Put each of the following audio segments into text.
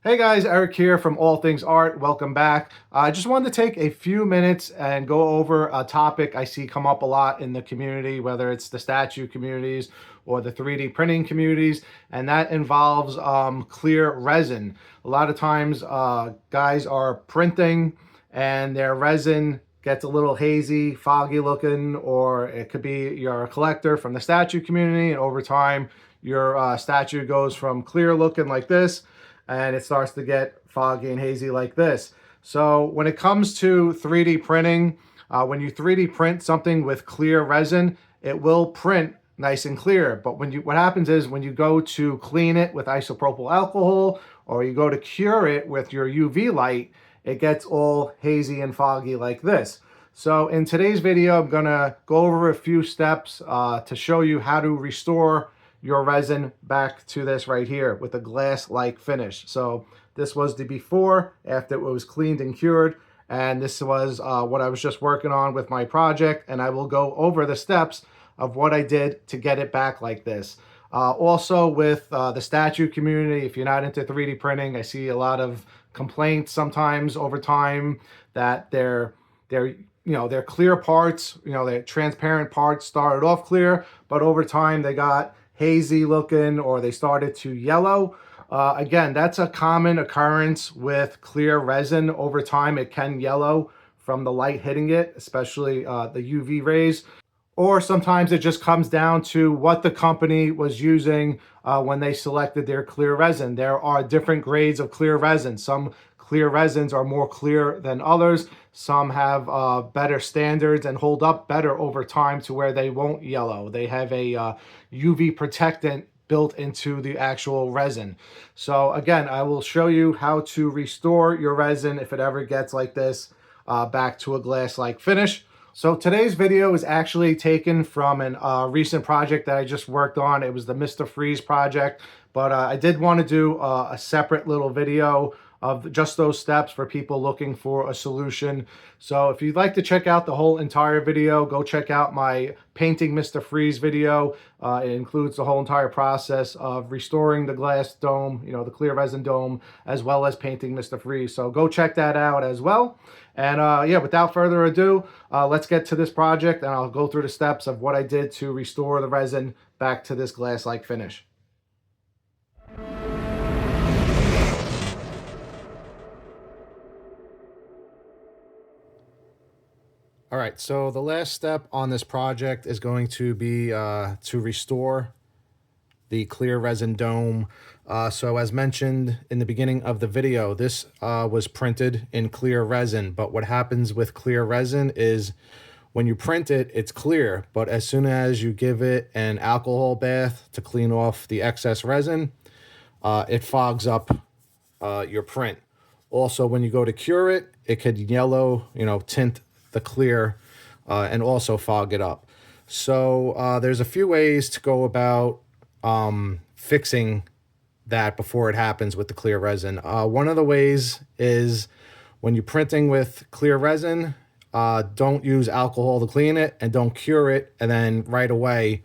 Hey guys, Eric here from All Things Art. Welcome back. I just wanted to take a few minutes and go over a topic I see come up a lot in the community, whether it's the statue communities or the 3D printing communities, and that involves clear resin. A lot of times guys are printing and their resin gets a little hazy, foggy looking, or it could be you're a collector from the statue community, and over time your statue goes from clear looking like this and it starts to get foggy and hazy like this. So when it comes to 3D printing, when you 3D print something with clear resin, it will print nice and clear. But what happens is when you go to clean it with isopropyl alcohol or you go to cure it with your UV light, it gets all hazy and foggy like this. So in today's video, I'm gonna go over a few steps to show you how to restore your resin back to this right here with a glass-like finish. So this was the before, after it was cleaned and cured, and this was what I was just working on with my project, and I will go over the steps of what I did to get it back like this. Also with the statue community, if you're not into 3D printing, I see a lot of complaints sometimes over time that their clear parts, their transparent parts started off clear, but over time they got hazy looking or they started to yellow. Again, that's a common occurrence with clear resin. Over time, it can yellow from the light hitting it, especially the UV rays. Or sometimes it just comes down to what the company was using when they selected their clear resin. There are different grades of clear resin. Some clear resins are more clear than others. Some have better standards and hold up better over time to where they won't yellow. They have a UV protectant built into the actual resin. So again, I will show you how to restore your resin if it ever gets like this back to a glass-like finish. So today's video is actually taken from a recent project that I just worked on. It was the Mr. Freeze project, but I did want to do a separate little video of just those steps for people looking for a solution. So if you'd like to check out the whole entire video, go check out my Painting Mr. Freeze video. It includes the whole entire process of restoring the glass dome, the clear resin dome, as well as painting Mr. Freeze. So go check that out as well. And yeah, without further ado, let's get to this project and I'll go through the steps of what I did to restore the resin back to this glass-like finish. All right, so the last step on this project is going to be to restore the clear resin dome. So as mentioned in the beginning of the video, this was printed in clear resin, but what happens with clear resin is when you print it, it's clear, but as soon as you give it an alcohol bath to clean off the excess resin, it fogs up your print. Also, when you go to cure it, it could yellow, tint the clear and also fog it up. So there's a few ways to go about fixing that before it happens with the clear resin. One of the ways is when you're printing with clear resin, don't use alcohol to clean it and don't cure it, and then right away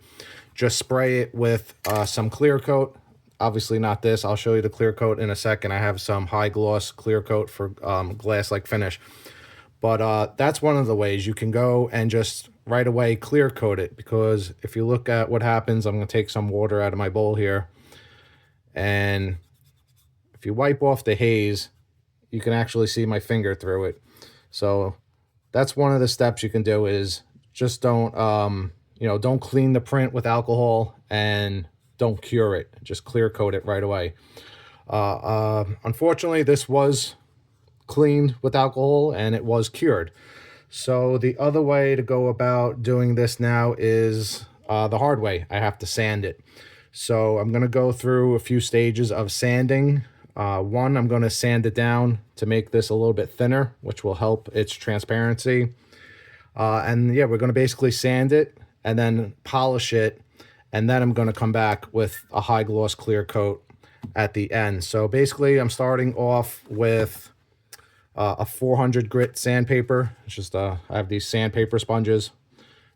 just spray it with some clear coat. Obviously not this. I'll show you the clear coat in a second. I have some high gloss clear coat for glass-like finish. But that's one of the ways you can go and just right away clear coat it, because if you look at what happens, I'm going to take some water out of my bowl here, and if you wipe off the haze, you can actually see my finger through it. So that's one of the steps you can do, is just don't don't clean the print with alcohol and don't cure it. Just clear coat it right away. Unfortunately, this was cleaned with alcohol and it was cured. So the other way to go about doing this now is the hard way. I have to sand it. So I'm going to go through a few stages of sanding. One, I'm going to sand it down to make this a little bit thinner, which will help its transparency. And yeah, we're going to basically sand it and then polish it. And then I'm going to come back with a high gloss clear coat at the end. So basically I'm starting off with a 400 grit sandpaper. It's just I have these sandpaper sponges.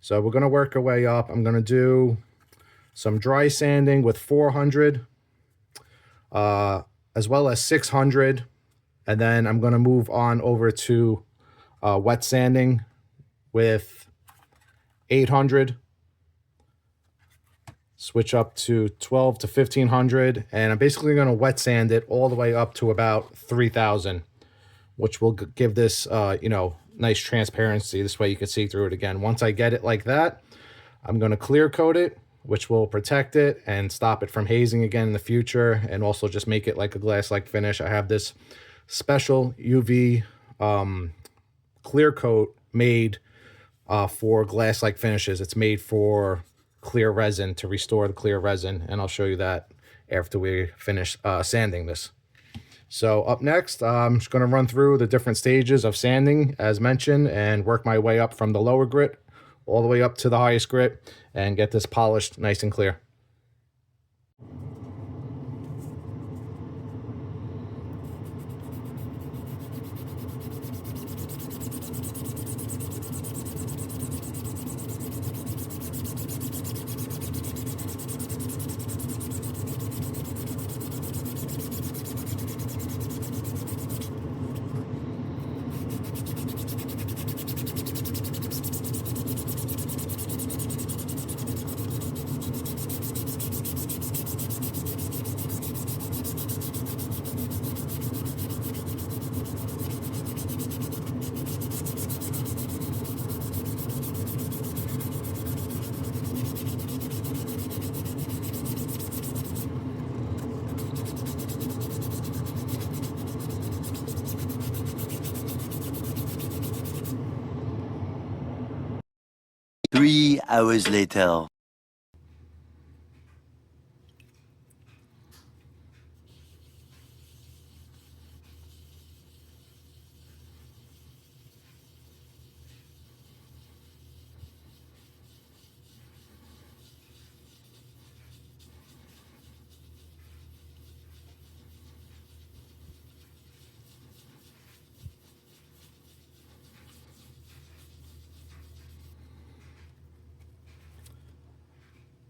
So we're going to work our way up. I'm going to do some dry sanding with 400. as well as 600. And then I'm going to move on over to wet sanding with 800. Switch up to 12 to 1500. And I'm basically going to wet sand it all the way up to about 3000, which will give this, nice transparency. This way you can see through it again. Once I get it like that, I'm going to clear coat it, which will protect it and stop it from hazing again in the future, and also just make it like a glass-like finish. I have this special UV clear coat made for glass-like finishes. It's made for clear resin, to restore the clear resin, and I'll show you that after we finish sanding this. So up next, I'm just going to run through the different stages of sanding as mentioned and work my way up from the lower grit all the way up to the highest grit and get this polished nice and clear. Three hours later.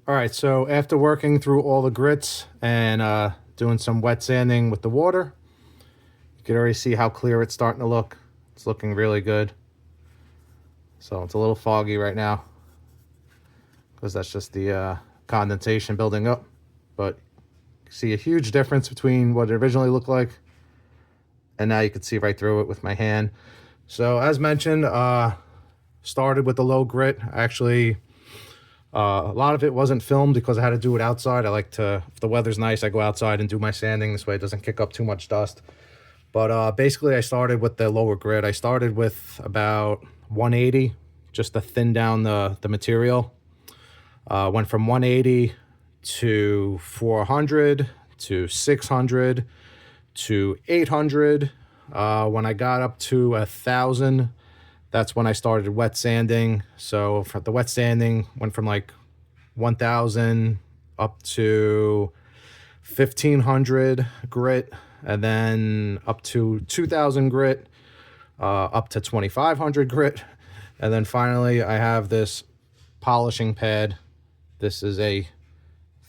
All right, so after working through all the grits and doing some wet sanding with the water, you can already see how clear it's starting to look. It's looking really good. So it's a little foggy right now because that's just the condensation building up. But you see a huge difference between what it originally looked like, and now you can see right through it with my hand. So as mentioned, started with the low grit. Actually, a lot of it wasn't filmed because I had to do it outside. I like to, if the weather's nice, I go outside and do my sanding. This way it doesn't kick up too much dust. But basically I started with the lower grit. I started with about 180 just to thin down the material. Went from 180 to 400 to 600 to 800. When I got up to 1,000, that's when I started wet sanding. So for the wet sanding went from like 1,000 up to 1,500 grit, and then up to 2,000 grit, up to 2,500 grit. And then finally I have this polishing pad. This is a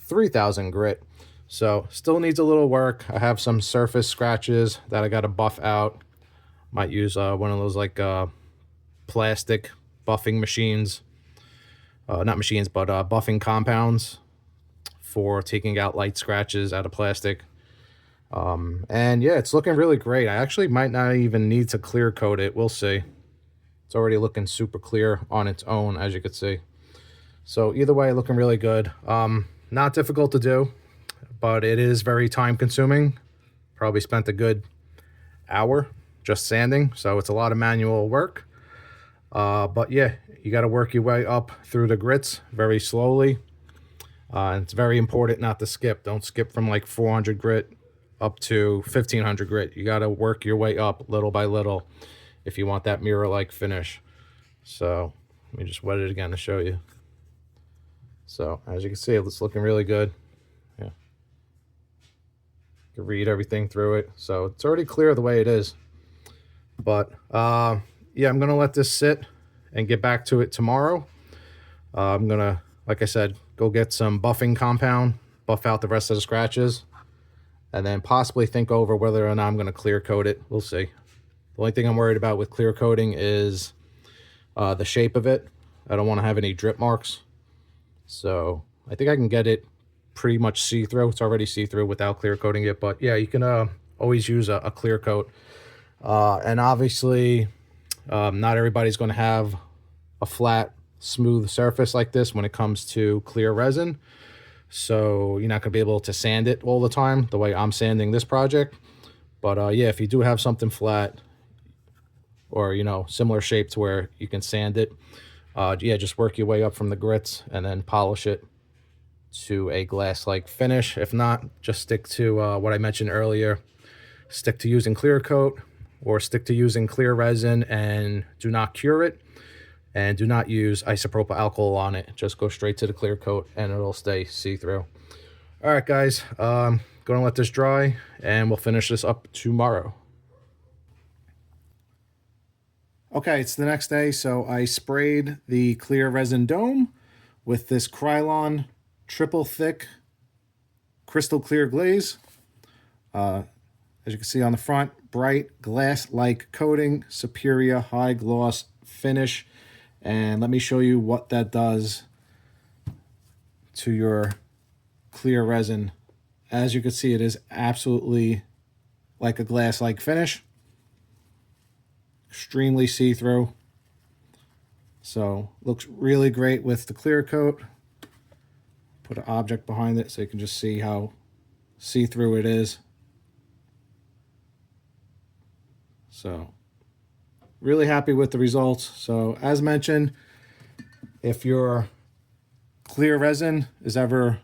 3,000 grit. So still needs a little work. I have some surface scratches that I got to buff out. Might use one of those like plastic buffing machines, not machines, but buffing compounds for taking out light scratches out of plastic. And yeah, it's looking really great. I actually might not even need to clear coat it. We'll see. It's already looking super clear on its own, as you can see. So either way, looking really good. Not difficult to do, but it is very time consuming. Probably spent a good hour just sanding, so it's a lot of manual work. But yeah, you got to work your way up through the grits very slowly. And it's very important not to skip. Don't skip from like 400 grit up to 1,500 grit. You got to work your way up little by little if you want that mirror-like finish. So let me just wet it again to show you. So as you can see, it's looking really good. Yeah, you can read everything through it. So it's already clear the way it is. But yeah, I'm gonna let this sit and get back to it tomorrow. I'm gonna, like I said, go get some buffing compound, buff out the rest of the scratches, and then possibly think over whether or not I'm going to clear coat it. We'll see. The only thing I'm worried about with clear coating is the shape of it. I don't want to have any drip marks. So I think I can get it pretty much see-through. It's already see-through without clear coating it. But yeah, you can always use a clear coat. And obviously, not everybody's going to have a flat, smooth surface like this when it comes to clear resin. So you're not going to be able to sand it all the time the way I'm sanding this project. But yeah, if you do have something flat or, you know, similar shape to where you can sand it, yeah, just work your way up from the grits and then polish it to a glass-like finish. If not, just stick to what I mentioned earlier. Stick to using clear coat or stick to using clear resin and do not cure it. And do not use isopropyl alcohol on it. Just go straight to the clear coat and it'll stay see-through. All right, guys, gonna let this dry and we'll finish this up tomorrow. Okay, it's the next day, so I sprayed the clear resin dome with this Krylon triple thick crystal clear glaze. As you can see on the front, bright glass-like coating, superior high gloss finish. And let me show you what that does to your clear resin. As you can see, it is absolutely like a glass-like finish. Extremely see-through. So looks really great with the clear coat. Put an object behind it so you can just see how see-through it is. So really happy with the results. So as mentioned, if your clear resin is ever,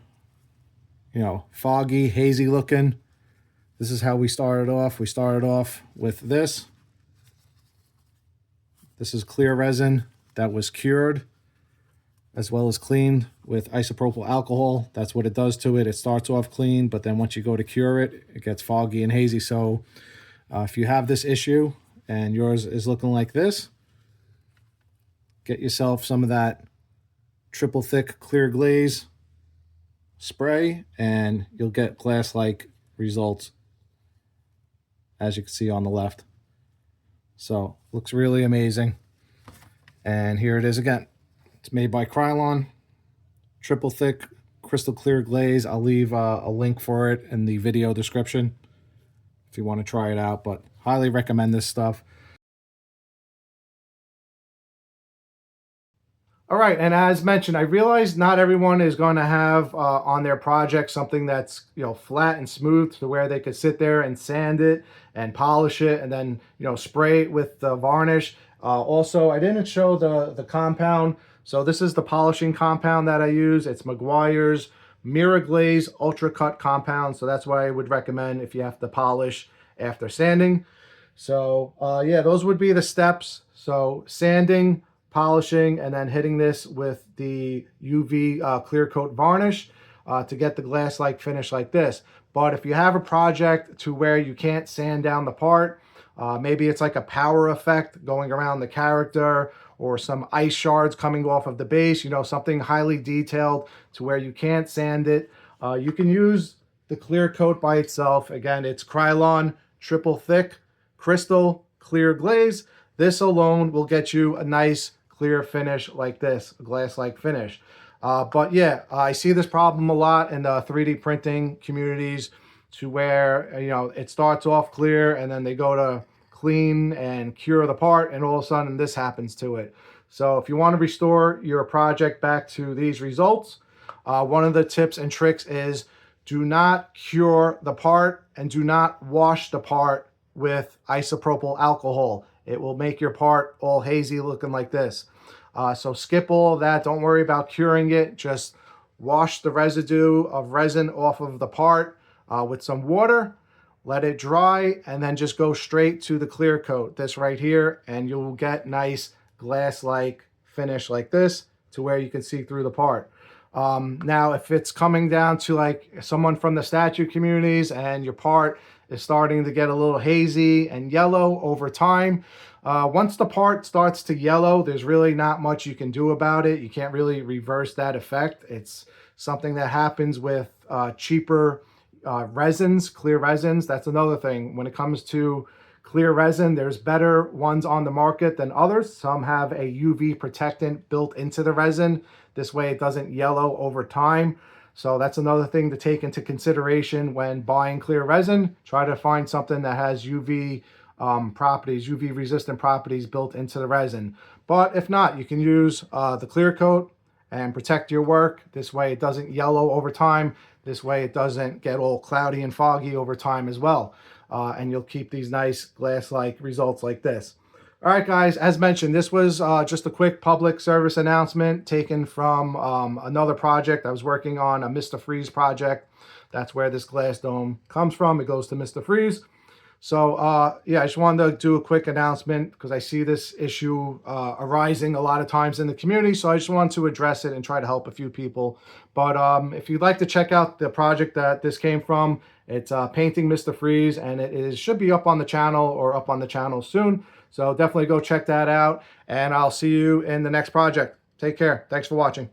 you know, foggy, hazy looking, this is how we started off. We started off with this. This is clear resin that was cured as well as cleaned with isopropyl alcohol. That's what it does to it. It starts off clean, but then once you go to cure it, it gets foggy and hazy. So if you have this issue and yours is looking like this, get yourself some of that triple thick clear glaze spray and you'll get glass-like results, as you can see on the left. So looks really amazing. And here it is again. It's made by Krylon, triple thick crystal clear glaze. I'll leave a link for it in the video description if you want to try it out, but highly recommend this stuff. All right, and as mentioned, I realize not everyone is going to have on their project something that's, you know, flat and smooth to where they could sit there and sand it and polish it and then, you know, spray it with the varnish. Also, I didn't show the compound. So this is the polishing compound that I use. It's Meguiar's Mirror Glaze Ultra Cut compound. So that's what I would recommend if you have to polish after sanding. So yeah, those would be the steps. So sanding, polishing, and then hitting this with the UV clear coat varnish to get the glass-like finish like this. But if you have a project to where you can't sand down the part, maybe it's like a power effect going around the character or some ice shards coming off of the base, you know, something highly detailed to where you can't sand it, you can use the clear coat by itself. Again, it's Krylon triple thick crystal clear glaze. This alone will get you a nice clear finish like this, a glass-like finish. But yeah, I see this problem a lot in the 3D printing communities to where, you know, it starts off clear and then they go to clean and cure the part and all of a sudden this happens to it. So if you want to restore your project back to these results, one of the tips and tricks is do not cure the part and do not wash the part with isopropyl alcohol. It will make your part all hazy looking like this. So skip all of that. Don't worry about curing it. Just wash the residue of resin off of the part with some water, let it dry, and then just go straight to the clear coat, this right here, and you'll get nice glass-like finish like this to where you can see through the part. Now, if it's coming down to like someone from the statue communities and your part is starting to get a little hazy and yellow over time, once the part starts to yellow, there's really not much you can do about it. You can't really reverse that effect. It's something that happens with cheaper resins, clear resins. That's another thing. When it comes to clear resin, there's better ones on the market than others. Some have a UV protectant built into the resin. This way it doesn't yellow over time. So that's another thing to take into consideration when buying clear resin. Try to find something that has UV properties, UV resistant properties built into the resin. But if not, you can use the clear coat and protect your work. This way it doesn't yellow over time. This way it doesn't get all cloudy and foggy over time as well. And you'll keep these nice glass-like results like this. All right, guys, as mentioned, this was just a quick public service announcement taken from another project. I was working on a Mr. Freeze project. That's where this glass dome comes from. It goes to Mr. Freeze. So yeah, I just wanted to do a quick announcement because I see this issue arising a lot of times in the community. So I just wanted to address it and try to help a few people. But if you'd like to check out the project that this came from, it's Painting Mr. Freeze, and should be up on the channel or up on the channel soon. So definitely go check that out, and I'll see you in the next project. Take care. Thanks for watching.